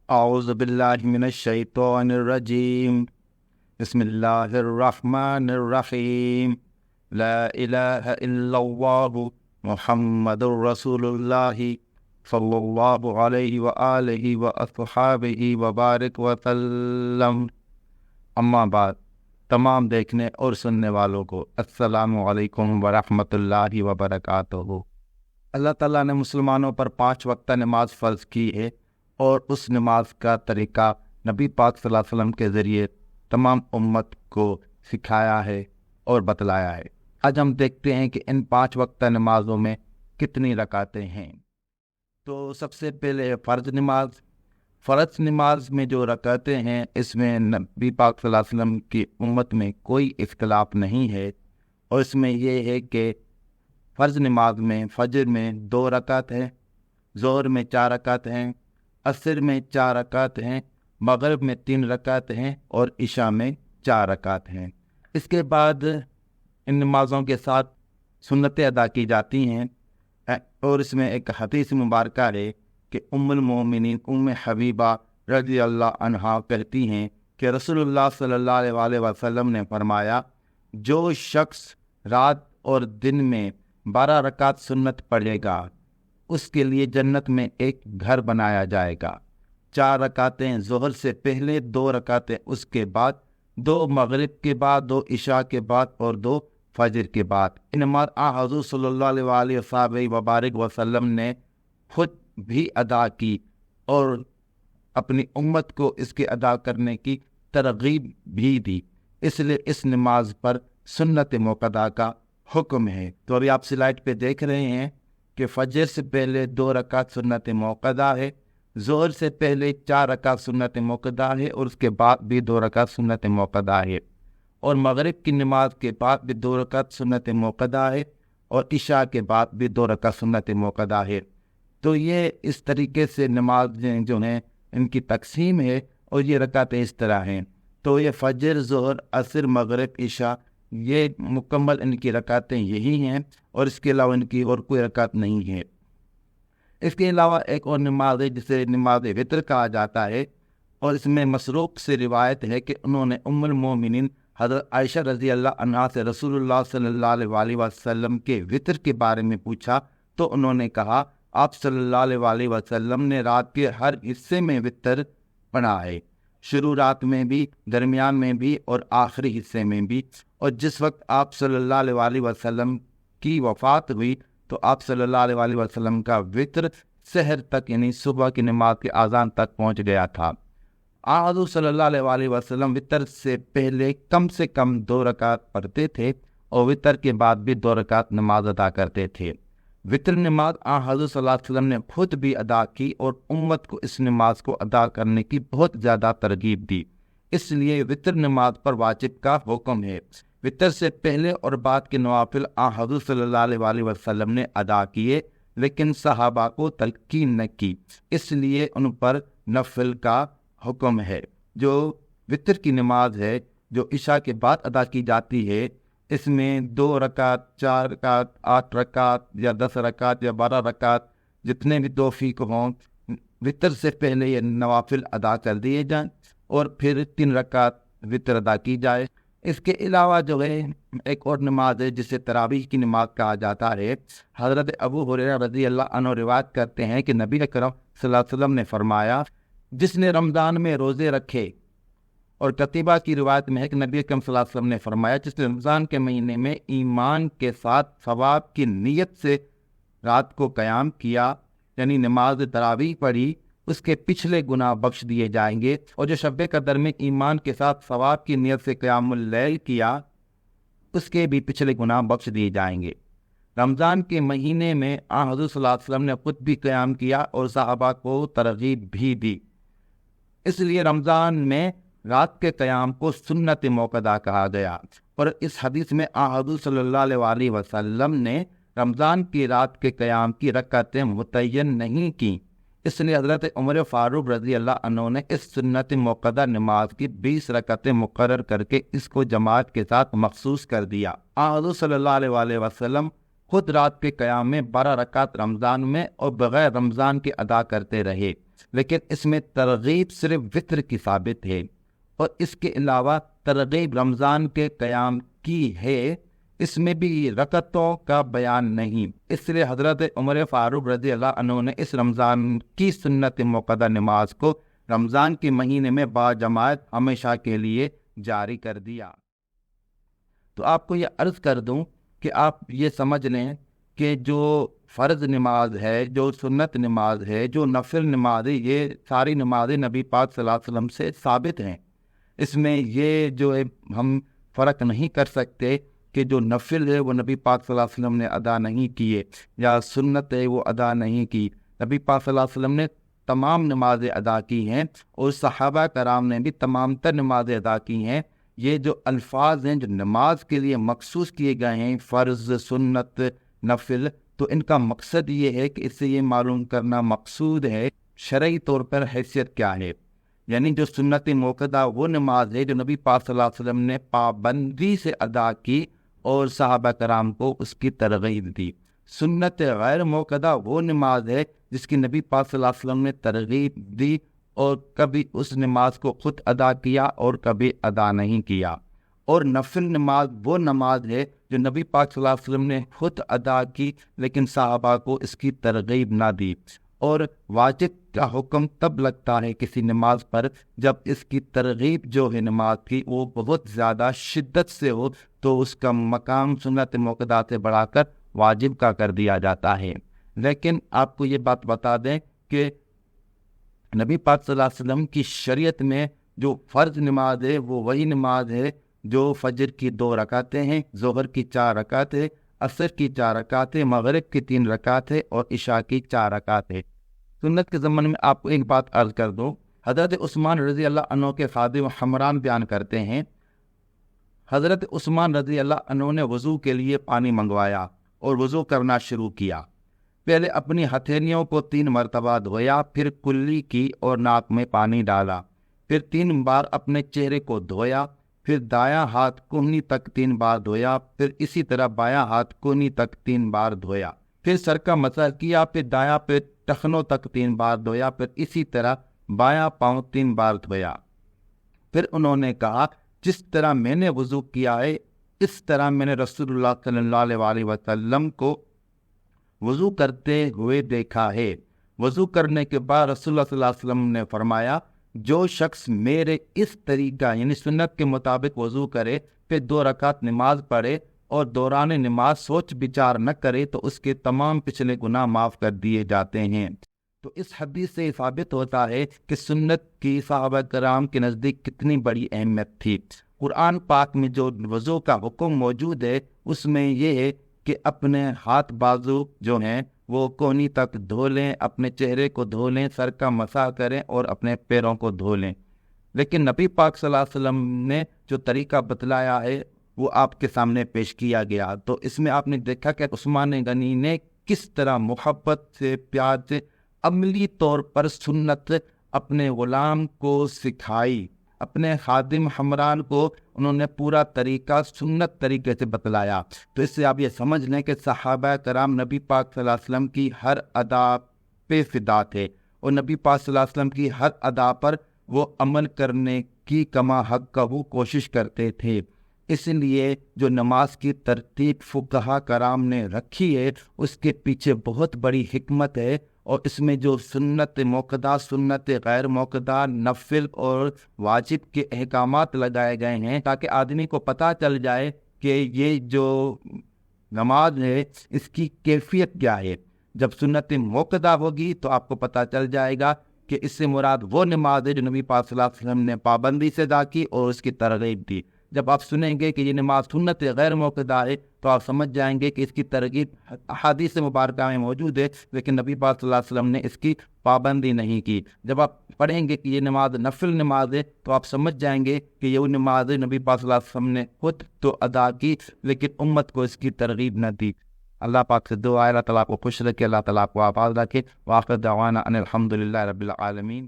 اعوذ باللہ من الشیطان الرجیم بسم اللہ الرحمن الرحیم لا الہ الا اللہ محمد الرسول اللہ صلی اللہ علیہ وآلہ واصحابہ وبارک وسلم۔ اما بعد، تمام دیکھنے اور سننے والوں کو السلام علیکم ورحمۃ اللہ وبرکاتہ۔ اللہ تعالیٰ نے مسلمانوں پر 5 وقتہ نماز فرض کی ہے، اور اس نماز کا طریقہ نبی پاک صلی اللہ علیہ وسلم کے ذریعے تمام امت کو سکھایا ہے اور بتلایا ہے۔ آج ہم دیکھتے ہیں کہ ان 5 وقتہ نمازوں میں کتنی رکعتیں ہیں۔ تو سب سے پہلے فرض نماز۔ فرض نماز میں جو رکعتیں ہیں، اس میں نبی پاک صلی اللہ علیہ وسلم کی امت میں کوئی اختلاف نہیں ہے، اور اس میں یہ ہے کہ فرض نماز میں فجر میں 2 رکعت ہیں، ظہر میں 4 رکعت ہیں، عصر میں 4 رکعت ہیں، مغرب میں 3 رکعت ہیں، اور عشاء میں 4 رکعت ہیں۔ اس کے بعد ان نمازوں کے ساتھ سنتیں ادا کی جاتی ہیں، اور اس میں ایک حدیث مبارکہ ہے کہ ام المومنین ام حبیبہ رضی اللہ عنہا کہتی ہیں کہ رسول اللہ صلی اللہ علیہ وسلم نے فرمایا، جو شخص رات اور دن میں 12 رکعت سنت پڑھے گا، اس کے لیے جنت میں ایک گھر بنایا جائے گا۔ 4 رکعتیں ظہر سے پہلے، 2 رکعتیں اس کے بعد، 2 مغرب کے بعد، 2 عشاء کے بعد، اور 2 فجر کے بعد۔ ان نماز حضور صلی اللہ علیہ وبارک وسلم نے خود بھی ادا کی اور اپنی امت کو اس کے ادا کرنے کی ترغیب بھی دی، اس لیے اس نماز پر سنت موقدہ کا حکم ہے۔ تو ابھی آپ سلائڈ پہ دیکھ رہے ہیں کہ فجر سے پہلے 2 رکعت سنت موقدہ ہے، ظہر سے پہلے 4 رکعت سنت موقدہ ہے، اور اس کے بعد بھی 2 رکعت سنت موقدہ ہے، اور مغرب کی نماز کے بعد بھی 2 رکعت سنت موقدہ ہے، اور عشاء کے بعد بھی 2 رکعت سنت موقدہ ہے۔ تو یہ اس طریقے سے نماز جو ہیں ان کی تقسیم ہے، اور یہ رکعتیں اس طرح ہیں۔ تو یہ فجر، ظہر، عصر، مغرب، عشاء، یہ مکمل ان کی رکعتیں یہی ہیں، اور اس کے علاوہ ان کی اور کوئی رکعت نہیں ہے۔ اس کے علاوہ ایک اور نماز ہے جسے نماز وتر کہا جاتا ہے، اور اس میں مسروق سے روایت ہے کہ انہوں نے ام المومنین حضرت عائشہ رضی اللہ عنہا سے رسول اللہ صلی اللہ علیہ وسلم کے وتر کے بارے میں پوچھا، تو انہوں نے کہا آپ صلی اللہ علیہ وسلم نے رات کے ہر حصے میں وتر پڑھا ہے، شروع رات میں بھی، درمیان میں بھی، اور آخری حصے میں بھی۔ اور جس وقت آپ صلی اللہ علیہ وسلم کی وفات ہوئی تو آپ صلی اللہ علیہ وسلم کا وتر سحر تک، یعنی صبح کی نماز کے اذان تک پہنچ گیا تھا۔ حضور صلی اللہ علیہ وسلم وتر سے پہلے کم سے کم 2 رکعت پڑھتے تھے، اور وتر کے بعد بھی 2 رکعت نماز ادا کرتے تھے۔ وتر نماز حضور صلی اللہ علیہ وسلم نے خود بھی ادا کی، اور امت کو اس نماز کو ادا کرنے کی بہت زیادہ ترغیب دی، اس لیے وتر نماز پر واجب کا حکم ہے۔ وتر سے پہلے اور بعد کے نوافل حضور صلی اللہ علیہ وسلم نے ادا کیے، لیکن صحابہ کو تلقین نہ کی، اس لیے ان پر نفل کا حکم ہے۔ جو وتر کی نماز ہے جو عشاء کے بعد ادا کی جاتی ہے، اس میں 2 رکعت، 4 رکعت، 8 رکعت یا 10 رکعت یا 12 رکعت، جتنے بھی توفیق ہوں، وتر سے پہلے یہ نوافل ادا کر دیے جائیں، اور پھر 3 رکعت وتر ادا کی جائے۔ اس کے علاوہ جو ہے ایک اور نماز ہے جسے تراویح کی نماز کہا جاتا ہے۔ حضرت ابو ہریرہ رضی اللہ عنہ روایت کرتے ہیں کہ نبی اکرم صلی اللہ علیہ وسلم نے فرمایا، جس نے رمضان میں روزے رکھے، اور قتیبہ کی روایت میں ہے کہ نبی اکرم صلی اللہ علیہ وسلم نے فرمایا، جس نے رمضان کے مہینے میں ایمان کے ساتھ ثواب کی نیت سے رات کو قیام کیا، یعنی نماز تراویح پڑھی، اس کے پچھلے گناہ بخش دیے جائیں گے، اور جو شب قدر میں ایمان کے ساتھ ثواب کی نیت سے قیام اللیل کیا، اس کے بھی پچھلے گناہ بخش دیے جائیں گے۔ رمضان کے مہینے میں حضور صلی اللہ علیہ وسلم نے خود بھی قیام کیا اور صحابہ کو ترغیب بھی دی، اس لیے رمضان میں رات کے قیام کو سنت موقدہ کہا گیا۔ اور اس حدیث میں حضور صلی اللہ علیہ وسلم نے رمضان کی رات کے قیام کی رکعتیں متعین نہیں کی، اس لیے حضرت عمر فاروق رضی اللہ عنہ نے اس سنت موقدہ نماز کی 20 رکعتیں مقرر کر کے اس کو جماعت کے ساتھ مخصوص کر دیا۔ حضور صلی اللہ علیہ وسلم خود رات کے قیام میں 12 رکعت رمضان میں اور بغیر رمضان کے ادا کرتے رہے۔ لیکن اس میں ترغیب صرف وطر کی ثابت ہے، اور اس کے علاوہ ترغیب رمضان کے قیام کی ہے، اس میں بھی رکعتوں کا بیان نہیں۔ اس لیے حضرت عمر فاروق رضی اللہ عنہ نے اس رمضان کی سنت موقدہ نماز کو رمضان کے مہینے میں باجماعت ہمیشہ کے لیے جاری کر دیا۔ تو آپ کو یہ عرض کر دوں کہ آپ یہ سمجھ لیں کہ جو فرض نماز ہے، جو سنت نماز ہے، جو نفل نماز ہے، یہ ساری نمازیں نبی پاک صلی اللہ علیہ وسلم سے ثابت ہیں۔ اس میں یہ جو ہے ہم فرق نہیں کر سکتے کہ جو نفل ہے وہ نبی پاک صلی اللہ علیہ وسلم نے ادا نہیں کیے، یا سنت ہے وہ ادا نہیں کی۔ نبی پاک صلی اللہ علیہ وسلم نے تمام نمازیں ادا کی ہیں، اور صحابہ کرام نے بھی تمام تر نمازیں ادا کی ہیں۔ یہ جو الفاظ ہیں جو نماز کے لیے مخصوص کیے گئے ہیں، فرض، سنت، نفل، تو ان کا مقصد یہ ہے کہ اس سے یہ معلوم کرنا مقصود ہے شرعی طور پر حیثیت کیا ہے، یعنی جو سنت موقدہ وہ نماز ہے جو نبی پاک صلی اللہ علیہ وسلم نے پابندی سے ادا کی اور صحابہ کرام کو اس کی ترغیب دی۔ سنت غیر موقدہ وہ نماز ہے جس کی نبی پاک صلی اللہ علیہ وسلم نے ترغیب دی، اور کبھی اس نماز کو خود ادا کیا اور کبھی ادا نہیں کیا۔ اور نفل نماز وہ نماز ہے جو نبی پاک صلی اللہ علیہ وسلم نے خود ادا کی لیکن صحابہ کو اس کی ترغیب نہ دی۔ اور واجب کا حکم تب لگتا ہے کسی نماز پر جب اس کی ترغیب جو ہے نماز کی وہ بہت زیادہ شدت سے ہو، تو اس کا مقام سنت موقدہ سے بڑھا کر واجب کا کر دیا جاتا ہے۔ لیکن آپ کو یہ بات بتا دیں کہ نبی پاک صلی اللہ علیہ وسلم کی شریعت میں جو فرض نماز ہے وہ وہی نماز ہے جو فجر کی 2 رکعتیں ہیں، ظہر کی 4 رکعتیں، عصر کی 4 رکعتیں، مغرب کی 3 رکعتیں اور عشاء کی 4 رکعتیں۔ سنت کے ضمن میں آپ کو ایک بات عرض کر دوں، حضرت عثمان رضی اللہ عنہ کے خادم حمران بیان کرتے ہیں، حضرت عثمان رضی اللہ عنہ نے وضو کے لیے پانی منگوایا اور وضو کرنا شروع کیا۔ پہلے اپنی ہتھیلیوں کو 3 مرتبہ دھویا، پھر کلی کی اور ناک میں پانی ڈالا، پھر 3 بار اپنے چہرے کو دھویا، پھر دایاں ہاتھ کہنی تک 3 بار دھویا، پھر اسی طرح بایاں ہاتھ کہنی تک 3 بار دھویا، پھر سر کا مسح کیا، پھر دایاں پہ ٹخنوں تک 3 بار دھویا، پھر اسی طرح بایاں پاؤں 3 بار دھویا۔ پھر انہوں نے کہا، جس طرح میں نے وضو کیا ہے اس طرح میں نے رسول اللہ صلی اللہ علیہ وسلم کو وضو کرتے ہوئے دیکھا ہے۔ وضو کرنے کے بعد رسول اللہ صلی اللہ علیہ وسلم نے فرمایا، جو شخص میرے اس طریقہ یعنی سنت کے مطابق وضو کرے، پھر 2 رکعت نماز پڑھے اور دوران نماز سوچ بچار نہ کرے تو اس کے تمام پچھلے گناہ معاف کر دیے جاتے ہیں۔ تو اس حدیث سے ثابت ہوتا ہے کہ سنت کی صحابہ کرام کے نزدیک کتنی بڑی اہمیت تھی۔ قرآن پاک میں جو وضو کا حکم موجود ہے اس میں یہ ہے کہ اپنے ہاتھ بازو جو ہیں وہ کونی تک دھو لیں، اپنے چہرے کو دھو لیں، سر کا مسح کریں اور اپنے پیروں کو دھو لیں۔ لیکن نبی پاک صلی اللہ علیہ وسلم نے جو طریقہ بتلایا ہے وہ آپ کے سامنے پیش کیا گیا۔ تو اس میں آپ نے دیکھا کہ عثمان غنی نے کس طرح محبت سے، پیار سے، عملی طور پر سنت اپنے غلام کو سکھائی، اپنے خادم حمران کو انہوں نے پورا طریقہ سنت طریقے سے بتلایا۔ تو اس سے آپ یہ سمجھ لیں کہ صحابہ کرام نبی پاک صلی اللہ علیہ وسلم کی ہر ادا پہ فدا تھے، اور نبی پاک صلی اللہ علیہ وسلم کی ہر ادا پر وہ عمل کرنے کی کما حق کا وہ کوشش کرتے تھے۔ اس لیے جو نماز کی ترتیب فقہا کرام نے رکھی ہے اس کے پیچھے بہت بڑی حکمت ہے، اور اس میں جو سنت موقدہ، سنت غیر موقدہ، نفل اور واجب کے احکامات لگائے گئے ہیں تاکہ آدمی کو پتہ چل جائے کہ یہ جو نماز ہے اس کی کیفیت کیا ہے۔ جب سنت موقدہ ہوگی تو آپ کو پتہ چل جائے گا کہ اس سے مراد وہ نماز ہے جو نبی پاک صلی اللہ علیہ وسلم نے پابندی سے ادا کی اور اس کی ترغیب دی۔ جب آپ سنیں گے کہ یہ نماز سنت غیر موقدہ ہے تو آپ سمجھ جائیں گے کہ اس کی ترغیب احادیث مبارکہ میں موجود ہے لیکن نبی پاک صلی اللہ علیہ وسلم نے اس کی پابندی نہیں کی۔ جب آپ پڑھیں گے کہ یہ نماز نفل نماز ہے تو آپ سمجھ جائیں گے کہ یہ وہ نماز ہے نبی پاک صلی اللہ علیہ وسلم نے خود تو ادا کی لیکن امت کو اس کی ترغیب نہ دی۔ اللہ پاک سے دعا ہے اللہ تعالیٰ کو خوش رکھے، اللہ تعالیٰ کو آباد رکھے۔ وآخر دعوانا ان الحمد للہ رب العالمین۔